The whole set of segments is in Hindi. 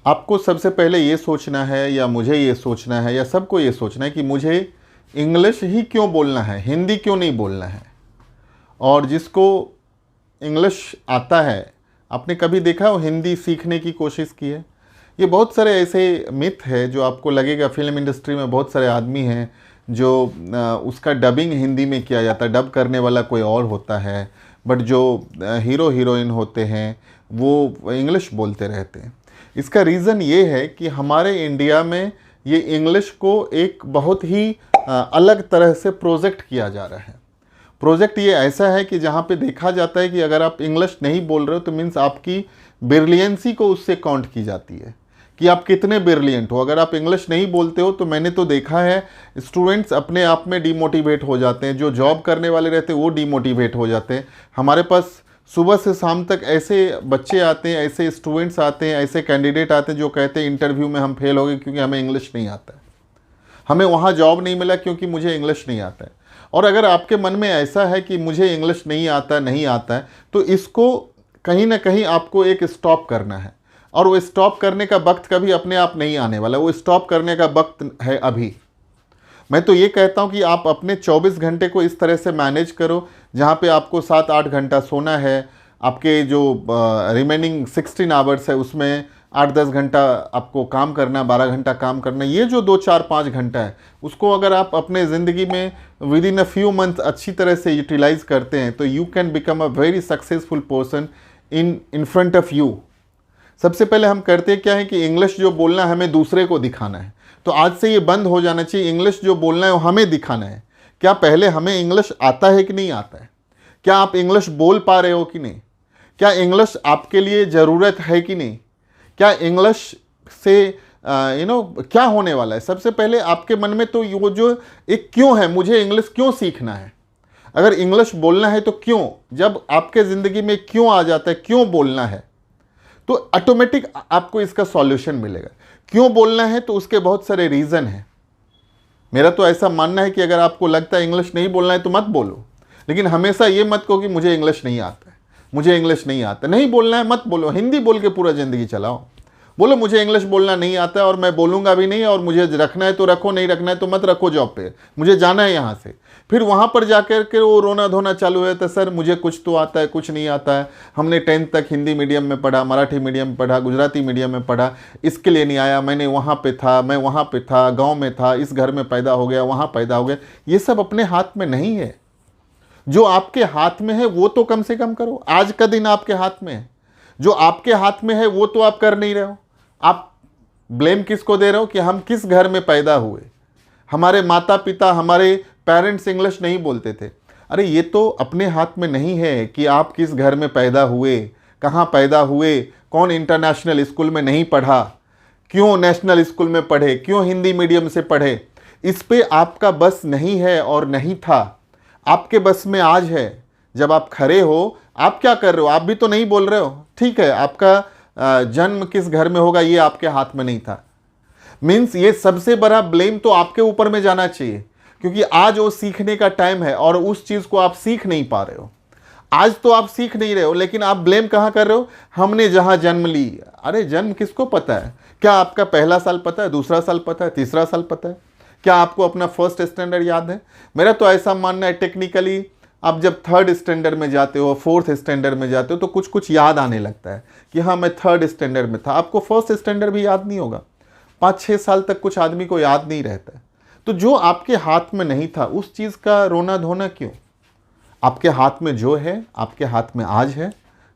आपको सबसे पहले ये सोचना है, या मुझे ये सोचना है, या सबको ये सोचना है कि मुझे इंग्लिश ही क्यों बोलना है, हिंदी क्यों नहीं बोलना है। और जिसको इंग्लिश आता है, आपने कभी देखा हो हिंदी सीखने की कोशिश की है? ये बहुत सारे ऐसे मिथ है जो आपको लगेगा फिल्म इंडस्ट्री में बहुत सारे आदमी हैं जो उसका डबिंग हिंदी में किया जाता है, डब करने वाला कोई और होता है, बट जो हीरो हीरोइन होते हैं वो इंग्लिश बोलते रहते हैं। इसका रीज़न ये है कि हमारे इंडिया में ये इंग्लिश को एक बहुत ही अलग तरह से प्रोजेक्ट किया जा रहा है। प्रोजेक्ट ये ऐसा है कि जहाँ पे देखा जाता है कि अगर आप इंग्लिश नहीं बोल रहे हो तो मीन्स आपकी ब्रिलियंसी को उससे काउंट की जाती है कि आप कितने ब्रिलियंट हो। अगर आप इंग्लिश नहीं बोलते हो तो मैंने तो देखा है स्टूडेंट्स अपने आप में डिमोटिवेट हो जाते हैं, जो जॉब करने वाले रहते हैं वो डिमोटिवेट हो जाते हैं। हमारे पास सुबह से शाम तक ऐसे बच्चे आते हैं, ऐसे स्टूडेंट्स आते हैं, ऐसे कैंडिडेट आते हैं जो कहते हैं इंटरव्यू में हम फेल हो गए क्योंकि हमें इंग्लिश नहीं आता है, हमें वहाँ जॉब नहीं मिला क्योंकि मुझे इंग्लिश नहीं आता है। और अगर आपके मन में ऐसा है कि मुझे इंग्लिश नहीं आता है तो इसको कहीं ना कहीं आपको एक स्टॉप करना है। और वो स्टॉप करने का वक्त कभी अपने आप नहीं आने वाला, वो स्टॉप करने का वक्त है अभी। मैं तो ये कहता हूँ कि आप अपने 24 घंटे को इस तरह से मैनेज करो जहाँ पे आपको 7-8 घंटा सोना है, आपके जो रिमेनिंग 16 आवर्स है उसमें 8-10 घंटा आपको काम करना, 12 घंटा काम करना। ये जो 2-4-5 घंटा है उसको अगर आप अपने ज़िंदगी में with in a few month अच्छी तरह से यूटिलाइज़ करते हैं तो you can become a very successful person in front of you. सबसे पहले हम करते क्या है कि इंग्लिश जो बोलना है हमें दूसरे को दिखाना है, तो आज से ये बंद हो जाना चाहिए। इंग्लिश जो बोलना है वो हमें दिखाना है। क्या पहले हमें इंग्लिश आता है कि नहीं आता है? क्या आप इंग्लिश बोल पा रहे हो कि नहीं? क्या इंग्लिश आपके लिए ज़रूरत है कि नहीं? क्या इंग्लिश से क्या होने वाला है? सबसे पहले आपके मन में तो वो जो एक क्यों है, मुझे इंग्लिश क्यों सीखना है। अगर इंग्लिश बोलना है तो क्यों, जब आपके ज़िंदगी में क्यों आ जाता है, क्यों बोलना है, तो ऑटोमेटिक आपको इसका सॉल्यूशन मिलेगा। क्यों बोलना है तो उसके बहुत सारे रीज़न हैं। मेरा तो ऐसा मानना है कि अगर आपको लगता है इंग्लिश नहीं बोलना है तो मत बोलो, लेकिन हमेशा ये मत कहो कि मुझे इंग्लिश नहीं आता है, मुझे इंग्लिश नहीं आता। नहीं बोलना है मत बोलो, हिंदी बोल के पूरा ज़िंदगी चलाओ। बोलो मुझे इंग्लिश बोलना नहीं आता है और मैं बोलूँगा भी नहीं, और मुझे रखना है तो रखो, नहीं रखना है तो मत रखो जॉब पे, मुझे जाना है यहाँ से। फिर वहाँ पर जाकर के वो रोना धोना चालू है तो सर मुझे कुछ तो आता है, कुछ नहीं आता है, हमने 10th तक हिंदी मीडियम में पढ़ा, मराठी मीडियम में पढ़ा, गुजराती मीडियम में पढ़ा, इसके लिए नहीं आया, मैंने वहाँ पे था, मैं वहाँ पे था, गाँव में था, इस घर में पैदा हो गया, वहाँ पैदा हो गया। ये सब अपने हाथ में नहीं है। जो आपके हाथ में है वो तो कम से कम करो। आज का दिन आपके हाथ में है, जो आपके हाथ में है वो तो आप कर नहीं रहे हो। आप ब्लेम किसको दे रहे हो कि हम किस घर में पैदा हुए, हमारे माता पिता, हमारे पेरेंट्स इंग्लिश नहीं बोलते थे। अरे ये तो अपने हाथ में नहीं है कि आप किस घर में पैदा हुए, कहाँ पैदा हुए, कौन इंटरनेशनल स्कूल में नहीं पढ़ा, क्यों नेशनल स्कूल में पढ़े, क्यों हिंदी मीडियम से पढ़े। इस पे आपका बस नहीं है और नहीं था। आपके बस में आज है। जब आप खड़े हो, आप क्या कर रहे हो? आप भी तो नहीं बोल रहे हो। ठीक है, आपका जन्म किस घर में होगा ये आपके हाथ में नहीं था। मीन्स ये सबसे बड़ा ब्लेम तो आपके ऊपर में जाना चाहिए, क्योंकि आज वो सीखने का टाइम है और उस चीज़ को आप सीख नहीं पा रहे हो। आज तो आप सीख नहीं रहे हो, लेकिन आप ब्लेम कहाँ कर रहे हो? हमने जहाँ जन्म ली। अरे जन्म किसको पता है? क्या आपका पहला साल पता है, दूसरा साल पता है, तीसरा साल पता है? क्या आपको अपना फर्स्ट स्टैंडर्ड याद है? मेरा तो ऐसा मानना है टेक्निकली आप जब 3rd स्टैंडर्ड में जाते हो, 4th स्टैंडर्ड में जाते हो तो कुछ कुछ याद आने लगता है कि हाँ मैं 3rd स्टैंडर्ड में था। आपको फर्स्ट स्टैंडर्ड भी याद नहीं होगा। 5-6 साल तक कुछ आदमी को याद नहीं रहता है। तो जो आपके हाथ में नहीं था उस चीज़ का रोना धोना क्यों? आपके हाथ में जो है, आपके हाथ में आज है,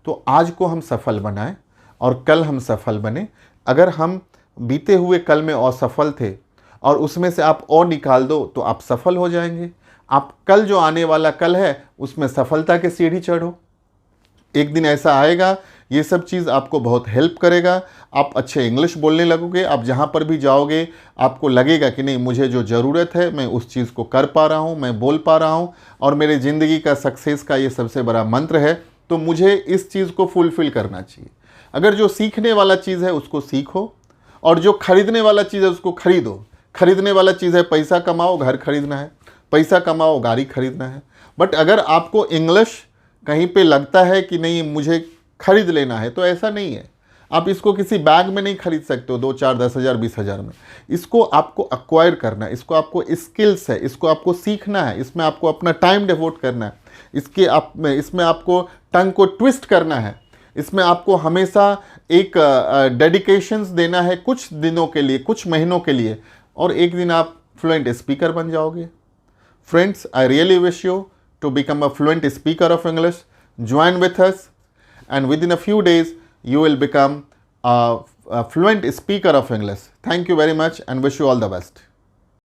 तो आज को हम सफल बनाएं और कल हम सफल बने। अगर हम बीते हुए कल में असफल थे और उसमें से आप और निकाल दो तो आप सफल हो जाएंगे। आप कल जो आने वाला कल है उसमें सफलता के सीढ़ी चढ़ो। एक दिन ऐसा आएगा, ये सब चीज़ आपको बहुत हेल्प करेगा। आप अच्छे इंग्लिश बोलने लगोगे। आप जहाँ पर भी जाओगे आपको लगेगा कि नहीं, मुझे जो ज़रूरत है मैं उस चीज़ को कर पा रहा हूँ, मैं बोल पा रहा हूँ, और मेरे ज़िंदगी का सक्सेस का ये सबसे बड़ा मंत्र है। तो मुझे इस चीज़ को फुलफ़िल करना चाहिए। अगर जो सीखने वाला चीज़ है उसको सीखो, और जो खरीदने वाला चीज़ है उसको खरीदो। खरीदने वाला चीज़ है पैसा कमाओ, घर खरीदना है, पैसा कमाओ, गाड़ी खरीदना है। बट अगर आपको इंग्लिश कहीं पे लगता है कि नहीं मुझे खरीद लेना है, तो ऐसा नहीं है। आप इसको किसी बैग में नहीं खरीद सकते हो 2, 4, 10,000, 20,000 में। इसको आपको अक्वायर करना है, इसको आपको स्किल्स है, इसको आपको सीखना है, इसमें आपको अपना टाइम डिवोट करना है, इसमें आपको टंग को ट्विस्ट करना है, इसमें आपको हमेशा एक डेडिकेशंस देना है कुछ दिनों के लिए, कुछ महीनों के लिए, और एक दिन आप फ्लुएंट स्पीकर बन जाओगे। Friends, I really wish you to become a fluent speaker of English. Join with us, and within a few days, you will become a fluent speaker of English. Thank you very much and wish you all the best.